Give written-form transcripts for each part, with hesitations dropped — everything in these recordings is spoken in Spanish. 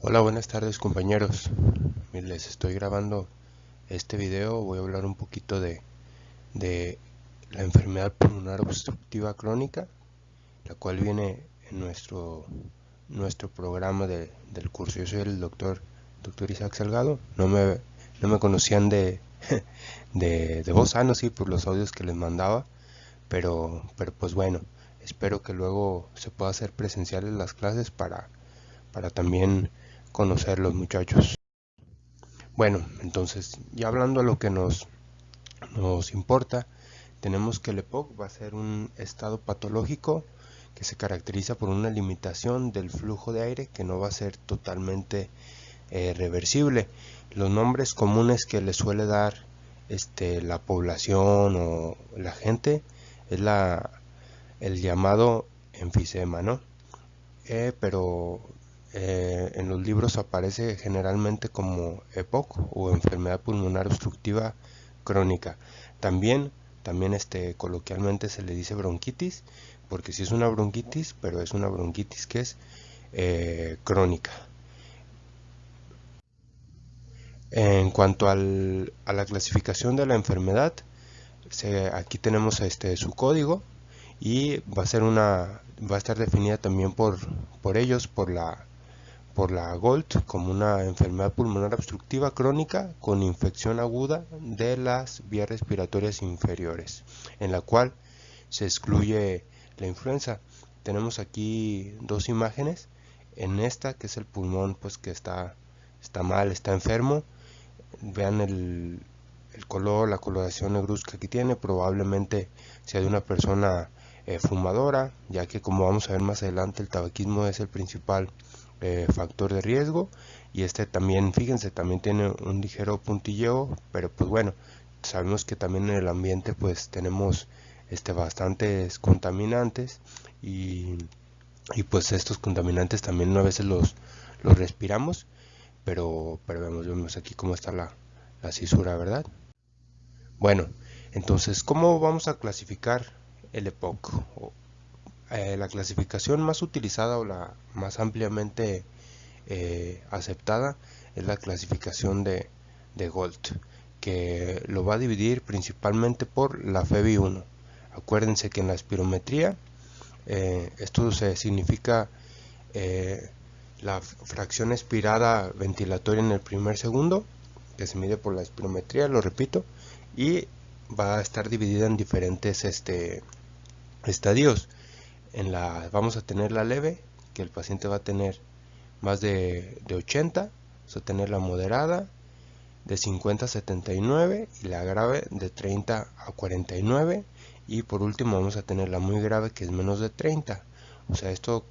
Hola, buenas tardes compañeros. Les estoy grabando este video. Voy a hablar un poquito de la enfermedad pulmonar obstructiva crónica, la cual viene en nuestro programa del curso. Yo soy el doctor Isaac Salgado. No me conocían de voz, no, sí, por los audios que les mandaba, pero pues bueno, espero que luego se pueda hacer presenciales las clases para también conocer los muchachos. Bueno, entonces ya hablando a lo que nos importa, tenemos que el EPOC va a ser un estado patológico que se caracteriza por una limitación del flujo de aire que no va a ser totalmente reversible. Los nombres comunes que le suele dar la población o la gente es el llamado enfisema, ¿no? Pero en los libros aparece generalmente como EPOC o enfermedad pulmonar obstructiva crónica. También, también coloquialmente se le dice bronquitis, porque sí es una bronquitis, pero es una bronquitis que es crónica. En cuanto a la clasificación de la enfermedad, aquí tenemos su código y va a estar definida también por ellos, por la GOLD, como una enfermedad pulmonar obstructiva crónica con infección aguda de las vías respiratorias inferiores, en la cual se excluye la influenza. Tenemos aquí dos imágenes. En esta, que es el pulmón, pues que está mal, está enfermo. Vean el color, la coloración negruzca que tiene. Probablemente sea de una persona fumadora, ya que, como vamos a ver más adelante, el tabaquismo es el principal factor de riesgo. Y también, fíjense, también tiene un ligero puntilleo, pero pues bueno, sabemos que también en el ambiente pues tenemos bastantes contaminantes y, y pues estos contaminantes también a veces los respiramos, pero vemos aquí cómo está la cisura, ¿verdad? Bueno, entonces, ¿cómo vamos a clasificar el EPOC? La clasificación más utilizada o la más ampliamente aceptada es la clasificación de Gold, que lo va a dividir principalmente por la FEBI1. Acuérdense que en la espirometría esto significa eh, la fracción expirada ventilatoria en el primer segundo, que se mide por la espirometría, lo repito, y va a estar dividida en diferentes estadios. Vamos a tener la leve, que el paciente va a tener más de 80, vamos a tener la moderada de 50 a 79 y la grave de 30 a 49, y por último vamos a tener la muy grave, que es menos de 30. O sea, esto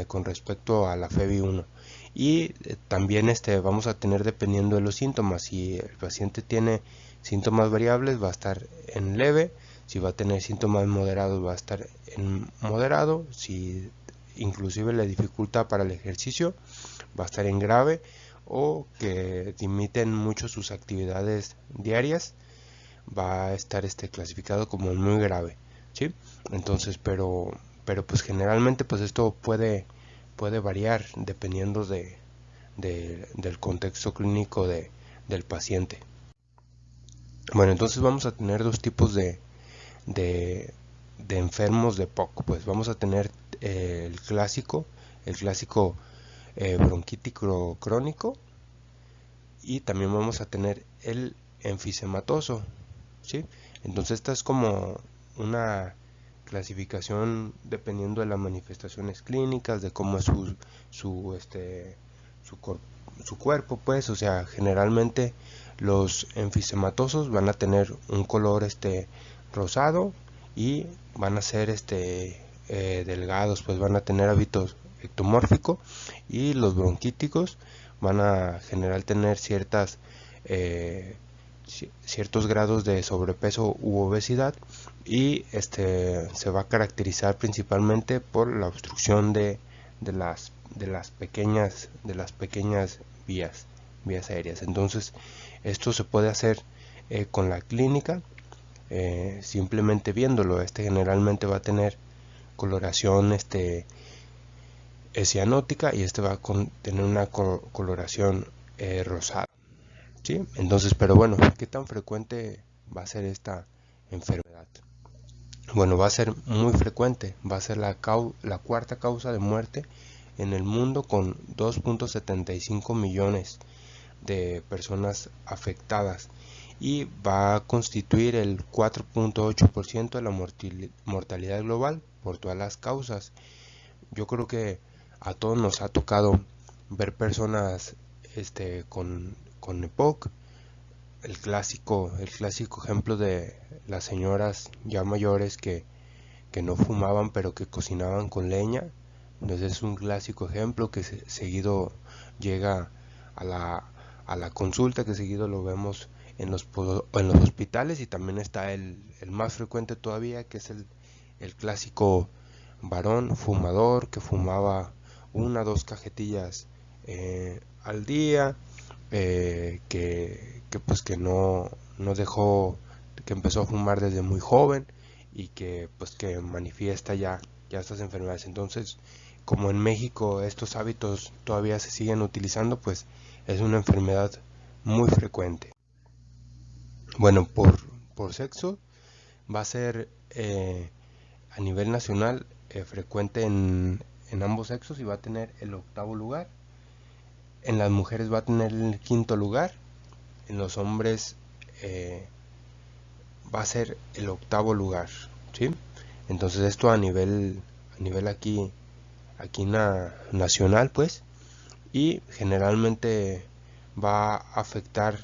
con respecto a la FEBI1. Y también vamos a tener, dependiendo de los síntomas, si el paciente tiene síntomas variables va a estar en leve, si va a tener síntomas moderados va a estar en moderado, si inclusive le dificulta para el ejercicio va a estar en grave, o que limiten mucho sus actividades diarias va a estar clasificado como muy grave, ¿sí? Entonces, pero pues generalmente pues esto puede variar dependiendo del contexto clínico del paciente. Bueno, entonces vamos a tener dos tipos de, de enfermos de POC. Pues vamos a tener el clásico bronquítico crónico, y también vamos a tener el enfisematoso, ¿sí? Entonces esta es como una clasificación dependiendo de las manifestaciones clínicas, de cómo es su, cor- su cuerpo, pues. O sea, generalmente los enfisematosos van a tener un color rosado, y van a ser delgados, pues van a tener hábitos ectomórfico, y los bronquíticos van a general tener eh, ciertos grados de sobrepeso u obesidad, y se va a caracterizar principalmente por la obstrucción de las pequeñas vías aéreas. Entonces esto se puede hacer con la clínica, simplemente viéndolo. Generalmente va a tener coloración es cianótica y este va a tener una coloración rosada, ¿sí? Entonces, pero bueno, ¿qué tan frecuente va a ser esta enfermedad? Bueno, va a ser muy frecuente, va a ser la cuarta causa de muerte en el mundo con 2.75 millones de personas afectadas y va a constituir el 4.8% de la mortalidad global por todas las causas. Yo creo que a todos nos ha tocado ver personas con EPOC, el clásico ejemplo de las señoras ya mayores que no fumaban pero que cocinaban con leña. Entonces es un clásico ejemplo que seguido llega a la consulta, que seguido lo vemos en los hospitales, y también está el más frecuente todavía, que es el clásico varón fumador que fumaba una o dos cajetillas al día, pues que no dejó, que empezó a fumar desde muy joven y que pues que manifiesta ya estas enfermedades. Entonces, como en México estos hábitos todavía se siguen utilizando, pues es una enfermedad muy frecuente. Bueno, por sexo va a ser a nivel nacional frecuente en ambos sexos y va a tener el octavo lugar. En las mujeres va a tener el quinto lugar. En los hombres va a ser el octavo lugar, ¿sí? Entonces esto a nivel aquí nacional, pues, y generalmente va a afectar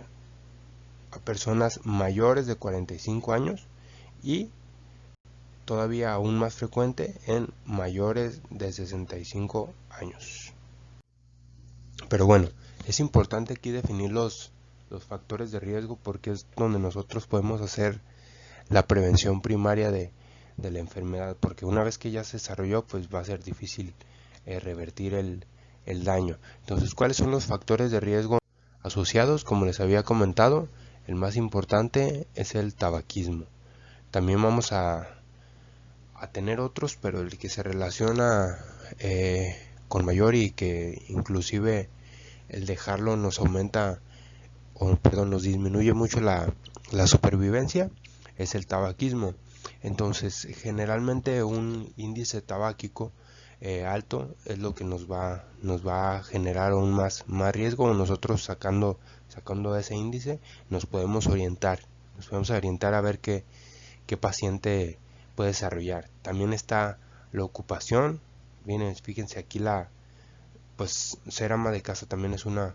a personas mayores de 45 años y todavía aún más frecuente en mayores de 65 años. Pero bueno, es importante aquí definir los factores de riesgo, porque es donde nosotros podemos hacer la prevención primaria de la enfermedad, porque una vez que ya se desarrolló, pues va a ser difícil revertir el daño. Entonces, ¿cuáles son los factores de riesgo asociados? Como les había comentado, el más importante es el tabaquismo. También vamos a tener otros, pero el que se relaciona con mayor, y que inclusive el dejarlo nos aumenta, o perdón, nos disminuye mucho la supervivencia, es el tabaquismo. Entonces, generalmente un índice tabáquico alto es lo que nos va a generar aún más riesgo. Nosotros sacando ese índice nos podemos orientar a ver qué paciente puede desarrollar. También está la ocupación. Miren, fíjense aquí pues ser ama de casa también es una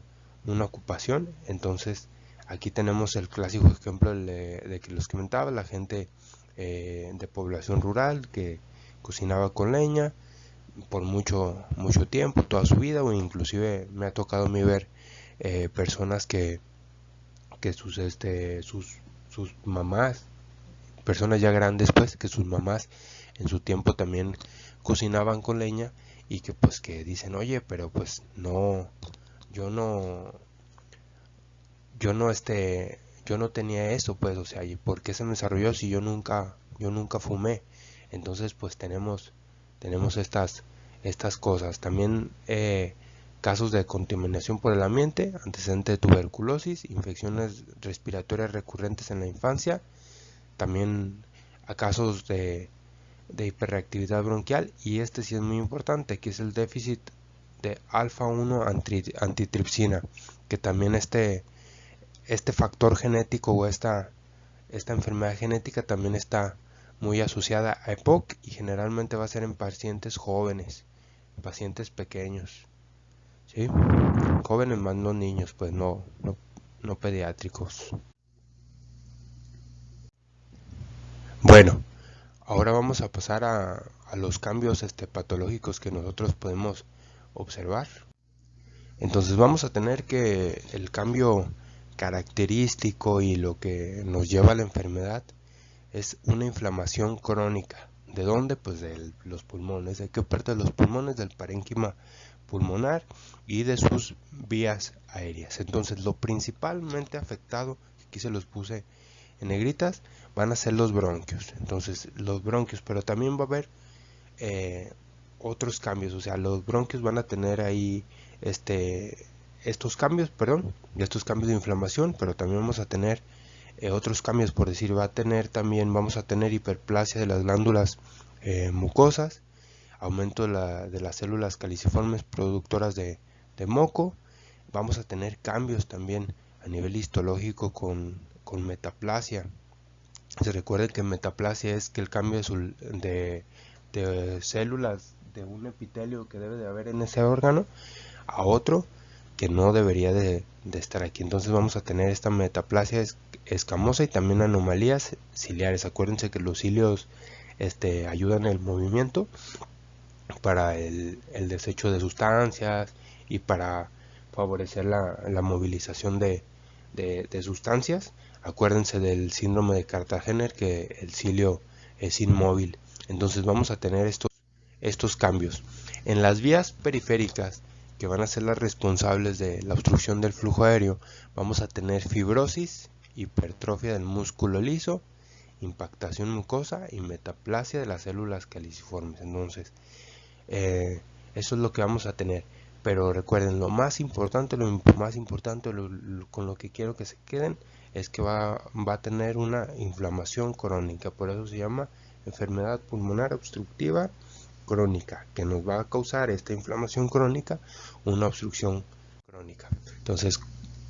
ocupación. Entonces aquí tenemos el clásico ejemplo de que los comentaba, la gente de población rural que cocinaba con leña por mucho tiempo, toda su vida, o inclusive me ha tocado a mí ver personas que sus mamás, personas ya grandes, pues, que sus mamás en su tiempo también cocinaban con leña, y que pues que dicen, oye, pero pues no, yo no, yo no tenía eso, pues, o sea, ¿y por qué se me desarrolló si yo nunca fumé? Entonces, pues tenemos estas cosas. También casos de contaminación por el ambiente, antecedente de tuberculosis, infecciones respiratorias recurrentes en la infancia, también a casos de hiperreactividad bronquial, y este sí es muy importante, que es el déficit de alfa-1 antitripsina, que también este factor genético, o esta enfermedad genética también está muy asociada a EPOC, y generalmente va a ser en pacientes jóvenes, pacientes pequeños, ¿sí? Jóvenes más, no niños, pues no pediátricos. Bueno, ahora vamos a pasar a los cambios patológicos que nosotros podemos observar. Entonces vamos a tener que el cambio característico y lo que nos lleva a la enfermedad es una inflamación crónica. ¿De dónde? Pues de los pulmones. ¿De qué parte de los pulmones? Del parénquima pulmonar y de sus vías aéreas. Entonces lo principalmente afectado, aquí se los puse en negritas, van a ser los bronquios. Entonces los bronquios, pero también va a haber otros cambios, o sea, los bronquios van a tener ahí estos cambios, perdón, estos cambios de inflamación, pero también vamos a tener otros cambios, por decir, vamos a tener hiperplasia de las glándulas mucosas, aumento de las células caliciformes productoras de moco, vamos a tener cambios también a nivel histológico con metaplasia. Se recuerden que metaplasia es que el cambio de células de un epitelio que debe de haber en ese órgano a otro que no debería de estar aquí. Entonces vamos a tener esta metaplasia escamosa y también anomalías ciliares. Acuérdense que los cilios ayudan en el movimiento para el desecho de sustancias y para favorecer la movilización de sustancias. Acuérdense del síndrome de Cartagener, que el cilio es inmóvil. Entonces vamos a tener estos cambios. En las vías periféricas, que van a ser las responsables de la obstrucción del flujo aéreo, vamos a tener fibrosis, hipertrofia del músculo liso, impactación mucosa y metaplasia de las células caliciformes. Entonces, eso es lo que vamos a tener. Pero recuerden, lo más importante, con lo que quiero que se queden, es que va a tener una inflamación crónica. Por eso se llama enfermedad pulmonar obstructiva crónica, que nos va a causar esta inflamación crónica una obstrucción crónica. Entonces,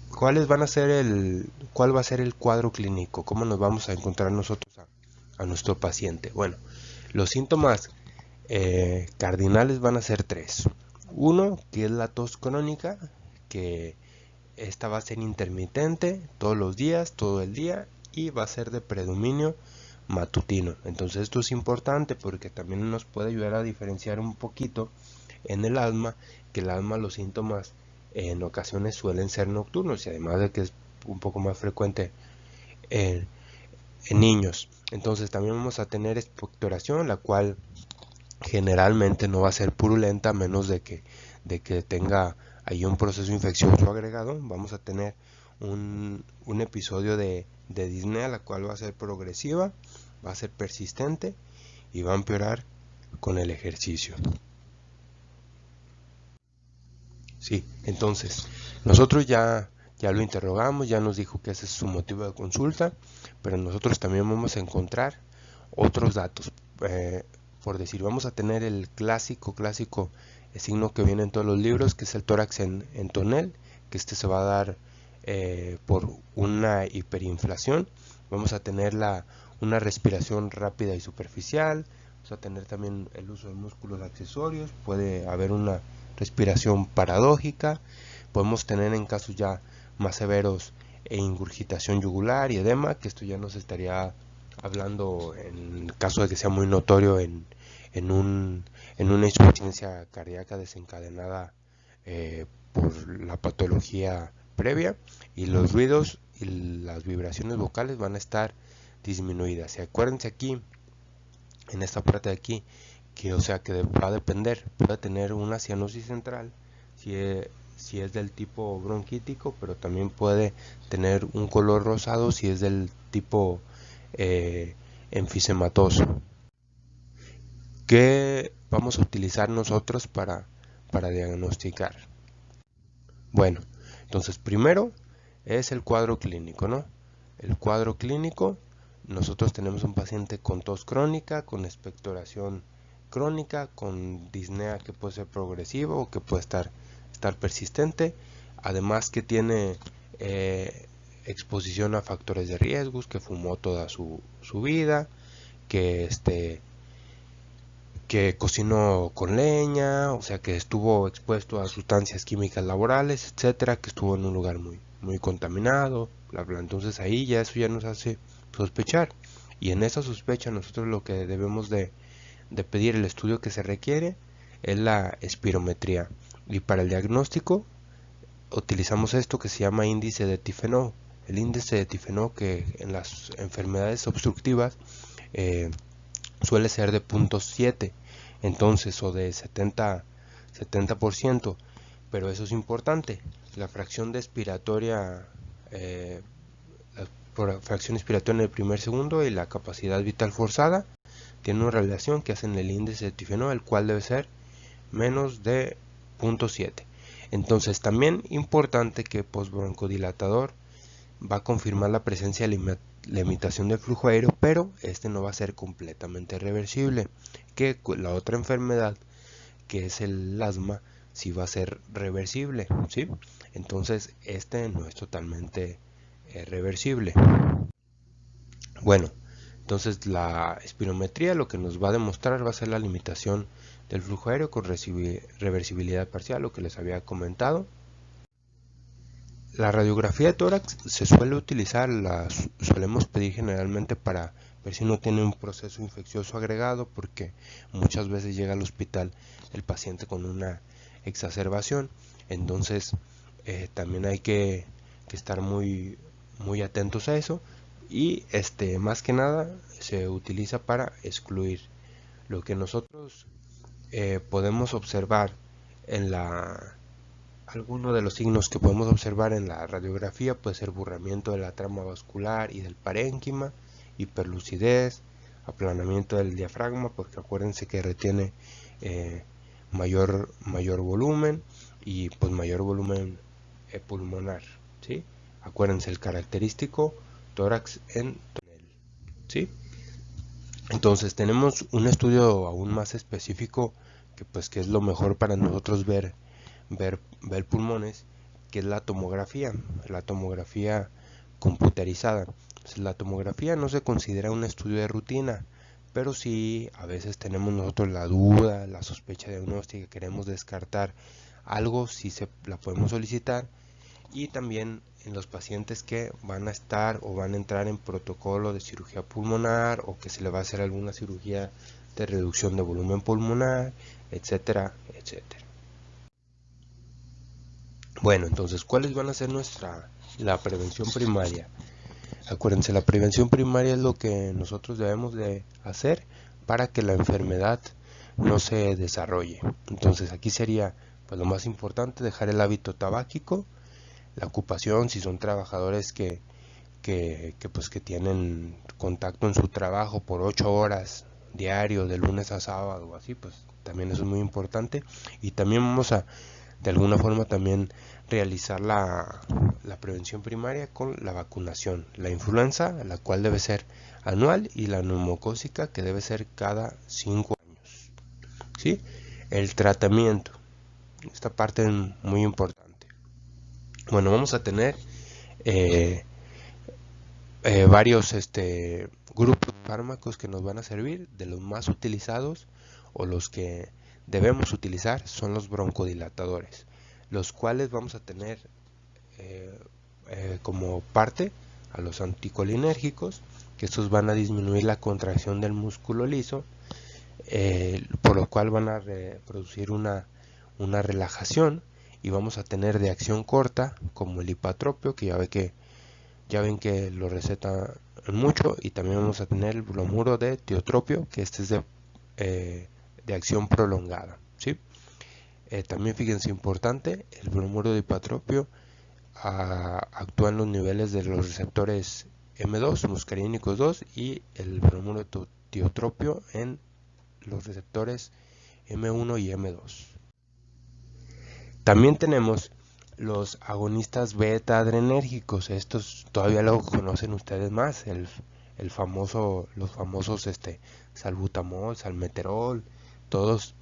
¿cuál va a ser el cuadro clínico? ¿Cómo nos vamos a encontrar nosotros a nuestro paciente? Bueno, los síntomas cardinales van a ser tres. Uno, que es la tos crónica, que esta va a ser intermitente todos los días, todo el día, y va a ser de predominio matutino. Entonces esto es importante porque también nos puede ayudar a diferenciar un poquito en el asma, que el asma, los síntomas en ocasiones suelen ser nocturnos, y además de que es un poco más frecuente en niños. Entonces también vamos a tener expectoración, la cual generalmente no va a ser purulenta, a menos de que tenga ahí un proceso infeccioso agregado. Vamos a tener un episodio de disnea, la cual va a ser progresiva, va a ser persistente y va a empeorar con el ejercicio. Sí, entonces nosotros ya lo interrogamos, ya nos dijo que ese es su motivo de consulta, pero nosotros también vamos a encontrar otros datos. Por decir, vamos a tener el clásico signo que viene en todos los libros, que es el tórax en tonel, que se va a dar por una hiperinflación. Vamos a tener una respiración rápida y superficial. Vamos a tener también el uso de músculos accesorios. Puede haber una respiración paradójica. Podemos tener en casos ya más severos ingurgitación yugular y edema, que esto ya nos estaría hablando en caso de que sea muy notorio en una insuficiencia cardíaca desencadenada por la patología previa, y los ruidos y las vibraciones vocales van a estar disminuidas. Y acuérdense aquí, en esta parte de aquí, que va a depender, puede tener una cianosis central si es del tipo bronquítico, pero también puede tener un color rosado si es del tipo enfisematoso. ¿Qué vamos a utilizar nosotros para diagnosticar? Bueno, entonces primero es el cuadro clínico, ¿no? El cuadro clínico, nosotros tenemos un paciente con tos crónica, con expectoración crónica, con disnea que puede ser progresiva o que puede estar persistente, además que tiene exposición a factores de riesgos, que fumó toda su vida, que cocinó con leña, o sea que estuvo expuesto a sustancias químicas laborales, etcétera, que estuvo en un lugar muy contaminado, bla bla. Entonces ahí eso ya nos hace sospechar, y en esa sospecha nosotros lo que debemos de pedir, el estudio que se requiere, es la espirometría, y para el diagnóstico utilizamos esto que se llama índice de Tifenot. El índice de Tifenot, que en las enfermedades obstructivas suele ser de 0.7, entonces, o de 70%, pero eso es importante. La fracción expiratoria en el primer segundo y la capacidad vital forzada tiene una relación que hacen el índice de Tifenot, el cual debe ser menos de 0.7. Entonces también importante que postbroncodilatador va a confirmar la presencia de limitación del flujo aéreo, pero este no va a ser completamente reversible, que la otra enfermedad que es el asma sí va a ser reversible, ¿sí? Entonces este no es totalmente reversible. Bueno, entonces la espirometría lo que nos va a demostrar va a ser la limitación del flujo aéreo con reversibilidad parcial, lo que les había comentado. La radiografía de tórax se suele utilizar, la solemos pedir generalmente para ver si no tiene un proceso infeccioso agregado, porque muchas veces llega al hospital el paciente con una exacerbación. Entonces también hay que estar muy atentos a eso, y más que nada se utiliza para excluir lo que nosotros podemos observar en alguno de los signos que podemos observar en la radiografía. Puede ser burramiento de la trama vascular y del parénquima, hiperlucidez, aplanamiento del diafragma, porque acuérdense que retiene mayor volumen, y pues mayor volumen pulmonar, ¿sí? Acuérdense el característico tórax en tonel, ¿sí? Entonces tenemos un estudio aún más específico que es lo mejor para nosotros ver pulmones, que es la tomografía computarizada. Entonces, la tomografía no se considera un estudio de rutina, pero sí a veces tenemos nosotros la duda, la sospecha diagnóstica, queremos descartar algo, si la podemos solicitar. Y también en los pacientes que van a estar o van a entrar en protocolo de cirugía pulmonar, o que se le va a hacer alguna cirugía de reducción de volumen pulmonar, etcétera, etcétera. Bueno, entonces, ¿cuáles van a ser la prevención primaria? Acuérdense, la prevención primaria es lo que nosotros debemos de hacer para que la enfermedad no se desarrolle. Entonces, aquí sería pues lo más importante: dejar el hábito tabáquico, la ocupación, si son trabajadores que tienen contacto en su trabajo por 8 horas diario, de lunes a sábado, así, pues también eso es muy importante. Y también vamos a, de alguna forma, también realizar la prevención primaria con la vacunación. La influenza, la cual debe ser anual, y la neumocócica, que debe ser cada 5 años, ¿sí? El tratamiento, esta parte es muy importante. Bueno, vamos a tener varios grupos de fármacos que nos van a servir. De los más utilizados, o los que debemos utilizar, son los broncodilatadores, los cuales vamos a tener como parte a los anticolinérgicos, que estos van a disminuir la contracción del músculo liso, por lo cual van a producir una relajación. Y vamos a tener de acción corta, como el hipatropio, que ya ven que lo receta mucho. Y también vamos a tener el bromuro de tiotropio, que este es de acción prolongada, ¿sí? También fíjense, importante, el bromuro de hipatropio actúa en los niveles de los receptores M2, muscarínicos 2, y el bromuro de tiotropio en los receptores M1 y M2. También tenemos los agonistas beta adrenérgicos. Estos todavía lo conocen ustedes más, los famosos salbutamol, salmeterol, todos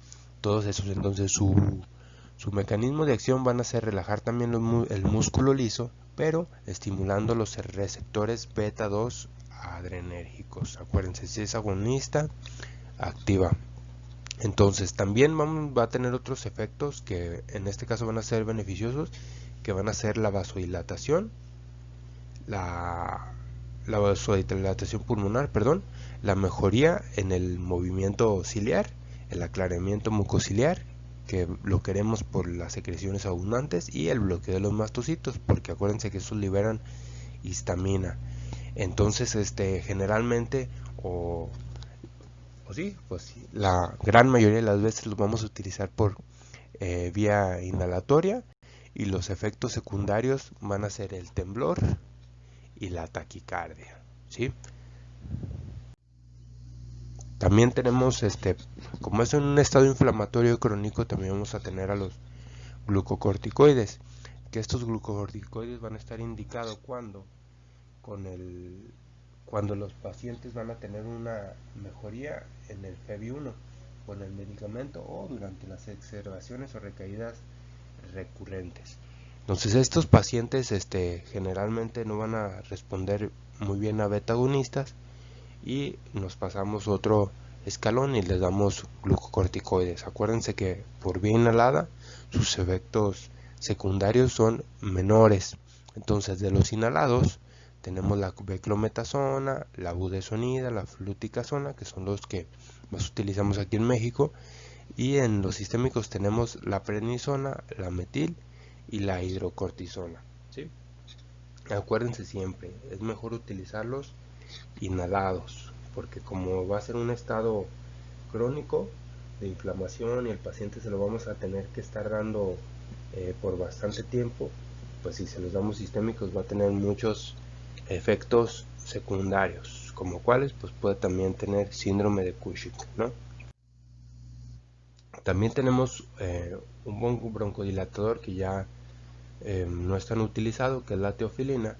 esos. Entonces su mecanismo de acción van a ser relajar también el músculo liso, pero estimulando los receptores beta 2 adrenérgicos. Acuérdense, si es agonista, activa. Entonces también va a tener otros efectos que en este caso van a ser beneficiosos, que van a ser la vasodilatación, la vasodilatación pulmonar, perdón, la mejoría en el movimiento ciliar, el aclaramiento mucociliar, que lo queremos por las secreciones abundantes, y el bloqueo de los mastocitos, porque acuérdense que estos liberan histamina. Entonces generalmente, sí, pues la gran mayoría de las veces los vamos a utilizar por vía inhalatoria, y los efectos secundarios van a ser el temblor y la taquicardia, ¿sí? También tenemos, como es en un estado inflamatorio crónico, también vamos a tener a los glucocorticoides, que estos glucocorticoides van a estar indicados cuando los pacientes van a tener una mejoría en el FEV1 con el medicamento o durante las exacerbaciones o recaídas recurrentes. Entonces estos pacientes generalmente no van a responder muy bien a beta agonistas y nos pasamos otro escalón y les damos glucocorticoides. Acuérdense que por vía inhalada sus efectos secundarios son menores. Entonces de los inhalados tenemos la beclometasona, la budesonida, la fluticasona, que son los que más utilizamos aquí en México, y en los sistémicos tenemos la prednisona, la metil y la hidrocortisona, ¿sí? Acuérdense siempre, es mejor utilizarlos inhalados, porque como va a ser un estado crónico de inflamación y el paciente se lo vamos a tener que estar dando por bastante tiempo, pues si se los damos sistémicos va a tener muchos efectos secundarios, como cuáles, pues puede también tener síndrome de Cushing, ¿no? También tenemos un buen broncodilatador que ya no es tan utilizado, que es la teofilina,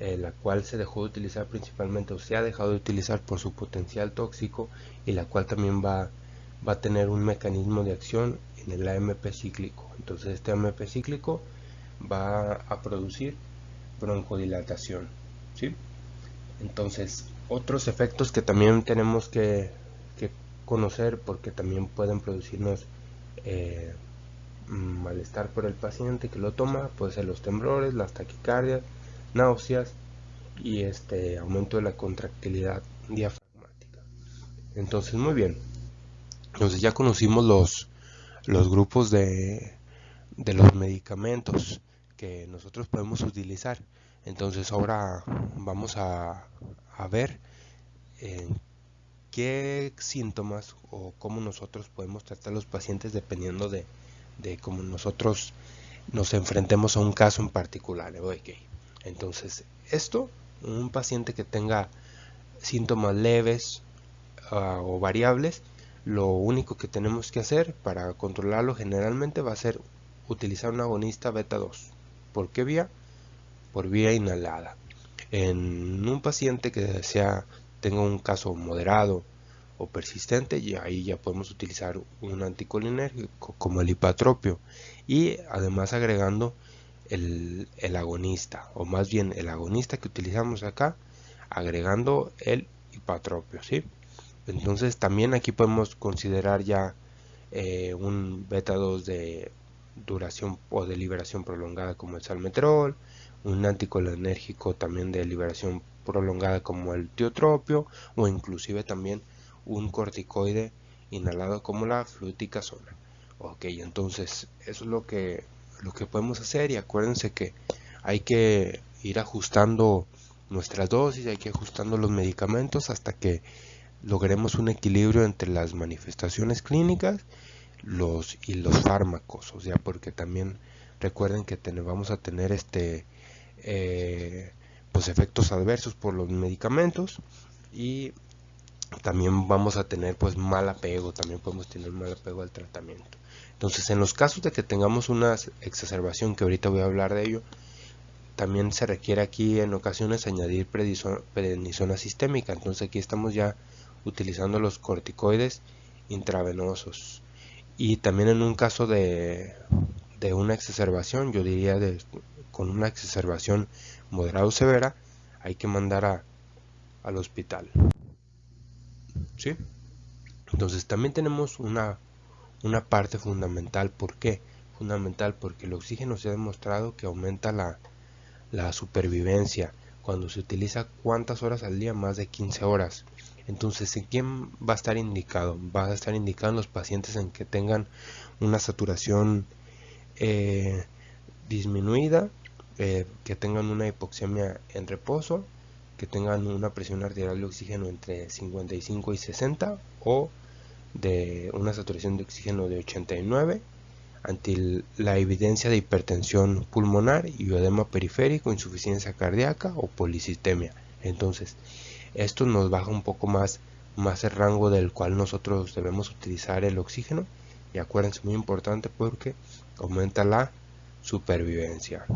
la cual se dejó de utilizar principalmente, o se ha dejado de utilizar por su potencial tóxico, y la cual también va a tener un mecanismo de acción en el AMP cíclico. Entonces este AMP cíclico va a producir broncodilatación, ¿sí? Entonces otros efectos que también tenemos que conocer, porque también pueden producirnos malestar por el paciente que lo toma, puede ser los temblores, las taquicardias, náuseas y aumento de la contractilidad diafragmática. Entonces, muy bien, entonces ya conocimos los grupos de los medicamentos que nosotros podemos utilizar. Entonces ahora vamos a ver qué síntomas o cómo nosotros podemos tratar a los pacientes dependiendo de cómo nosotros nos enfrentemos a un caso en particular. Okay. Entonces, un paciente que tenga síntomas leves o variables, lo único que tenemos que hacer para controlarlo generalmente va a ser utilizar un agonista beta 2. ¿Por qué vía? Por vía inhalada. En un paciente que tenga un caso moderado o persistente, y ahí ya podemos utilizar un anticolinérgico como el hipatropio, y además agregando el agonista, o más bien el agonista que utilizamos acá, agregando el hipatropio, ¿sí? Entonces también aquí podemos considerar ya un beta 2 de duración o de liberación prolongada como el salmeterol, un anticolinérgico también de liberación prolongada como el tiotropio, o inclusive también un corticoide inhalado como la fluticasona. Ok, entonces eso es lo que podemos hacer, y acuérdense que hay que ir ajustando nuestras dosis, hay que ir ajustando los medicamentos hasta que logremos un equilibrio entre las manifestaciones clínicas y los fármacos, o sea, porque también recuerden que vamos a tener pues efectos adversos por los medicamentos, y también vamos a tener pues mal apego, también podemos tener mal apego al tratamiento. Entonces, en los casos de que tengamos una exacerbación, que ahorita voy a hablar de ello, también se requiere aquí en ocasiones añadir prednisona sistémica. Entonces aquí estamos ya utilizando los corticoides intravenosos. Y también en un caso de una exacerbación, yo diría con una exacerbación moderada o severa, hay que mandar al hospital, ¿sí? Entonces también tenemos una parte fundamental. ¿Por qué? Fundamental porque el oxígeno se ha demostrado que aumenta la supervivencia cuando se utiliza. ¿Cuántas horas al día? Más de 15 horas. Entonces, ¿en quién va a estar indicado? Va a estar indicado en los pacientes en que tengan una saturación disminuida, que tengan una hipoxemia en reposo, que tengan una presión arterial de oxígeno entre 55 y 60, o de una saturación de oxígeno de 89, ante la evidencia de hipertensión pulmonar y edema periférico, insuficiencia cardíaca o policitemia. Entonces, esto nos baja un poco más más el rango del cual nosotros debemos utilizar el oxígeno. Y acuérdense, muy importante, porque aumenta la supervivencia.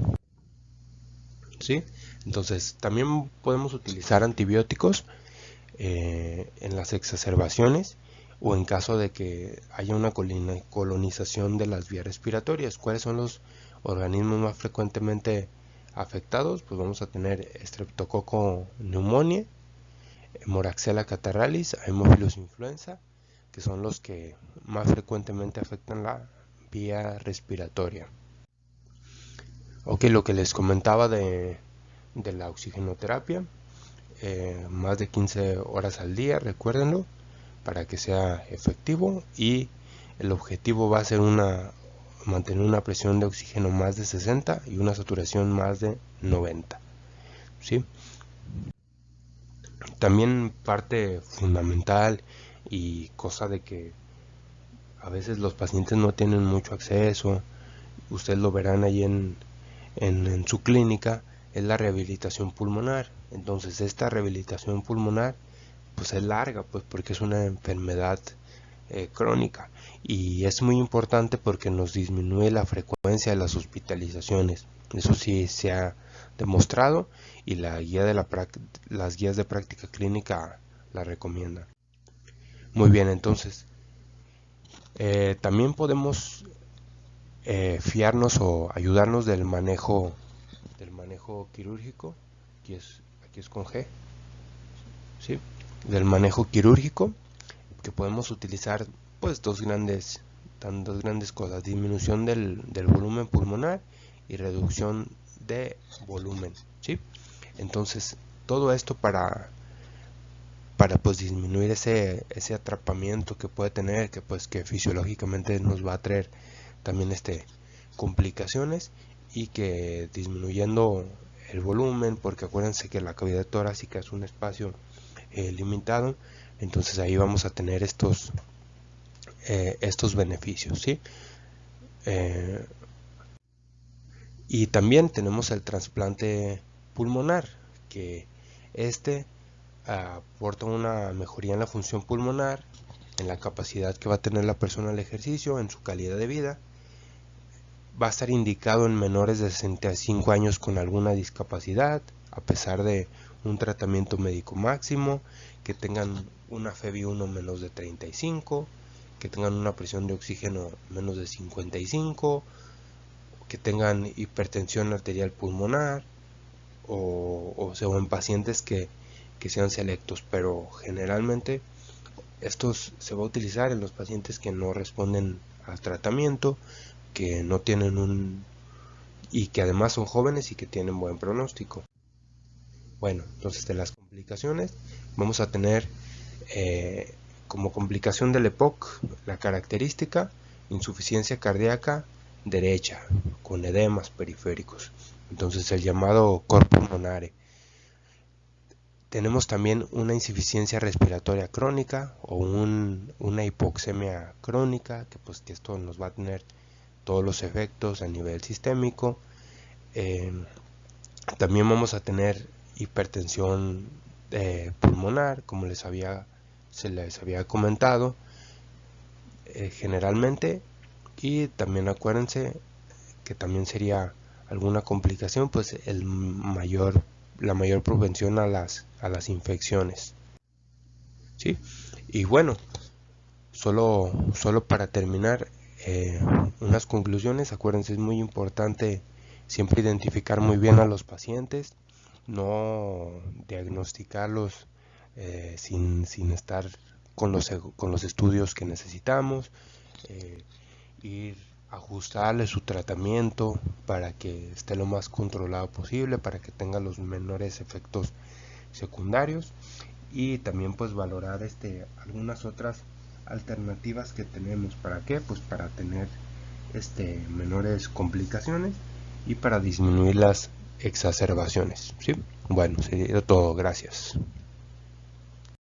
¿Sí? Entonces también podemos utilizar antibióticos en las exacerbaciones o en caso de que haya una colonización de las vías respiratorias. ¿Cuáles son los organismos más frecuentemente afectados? Pues vamos a tener Streptococcus pneumoniae, Moraxella catarrhalis, Haemophilus influenza, que son los que más frecuentemente afectan la vía respiratoria. Ok, lo que les comentaba de la oxigenoterapia, más de 15 horas al día, recuérdenlo, para que sea efectivo, y el objetivo va a ser mantener una presión de oxígeno más de 60 y una saturación más de 90. ¿Sí? También parte fundamental y cosa de que a veces los pacientes no tienen mucho acceso, ustedes lo verán ahí en su clínica, es la rehabilitación pulmonar. Entonces esta rehabilitación pulmonar pues es larga, pues porque es una enfermedad crónica, y es muy importante porque nos disminuye la frecuencia de las hospitalizaciones. Eso sí se ha demostrado, y las guías de práctica clínica la recomiendan. Muy bien, entonces también podemos fiarnos o ayudarnos del manejo quirúrgico. Aquí es con G, ¿sí? Del manejo quirúrgico, que podemos utilizar pues dos grandes cosas: disminución del volumen pulmonar y reducción de volumen, ¿sí? Entonces todo esto para pues disminuir ese atrapamiento que puede tener, que fisiológicamente nos va a traer también complicaciones, y que disminuyendo el volumen, porque acuérdense que la cavidad torácica es un espacio limitado, entonces ahí vamos a tener estos beneficios, ¿sí? Y también tenemos el trasplante pulmonar, que aporta una mejoría en la función pulmonar, en la capacidad que va a tener la persona al ejercicio, en su calidad de vida. Va a estar indicado en menores de 65 años con alguna discapacidad, a pesar de un tratamiento médico máximo, que tengan una FEV1 menos de 35, que tengan una presión de oxígeno menos de 55, que tengan hipertensión arterial pulmonar, o sea, en pacientes que sean selectos, pero generalmente estos se va a utilizar en los pacientes que no responden al tratamiento, que no tienen y que además son jóvenes y que tienen buen pronóstico. Bueno, entonces de las complicaciones vamos a tener como complicación del EPOC la característica insuficiencia cardíaca derecha con edemas periféricos, entonces el llamado cor pulmonare. Tenemos también una insuficiencia respiratoria crónica o una hipoxemia crónica, que esto nos va a tener todos los efectos a nivel sistémico. También vamos a tener hipertensión pulmonar, como se les había comentado, generalmente. Y también acuérdense que también sería alguna complicación, pues la mayor propensión a las infecciones, ¿sí? Y bueno, solo para terminar, unas conclusiones. Acuérdense, es muy importante siempre identificar muy bien a los pacientes, no diagnosticarlos sin estar con los estudios que necesitamos, ir ajustarle su tratamiento para que esté lo más controlado posible, para que tenga los menores efectos secundarios, y también pues valorar algunas otras alternativas que tenemos. ¿Para qué? Pues para tener menores complicaciones y para disminuir las exacerbaciones, ¿sí? Bueno, sería todo. Gracias.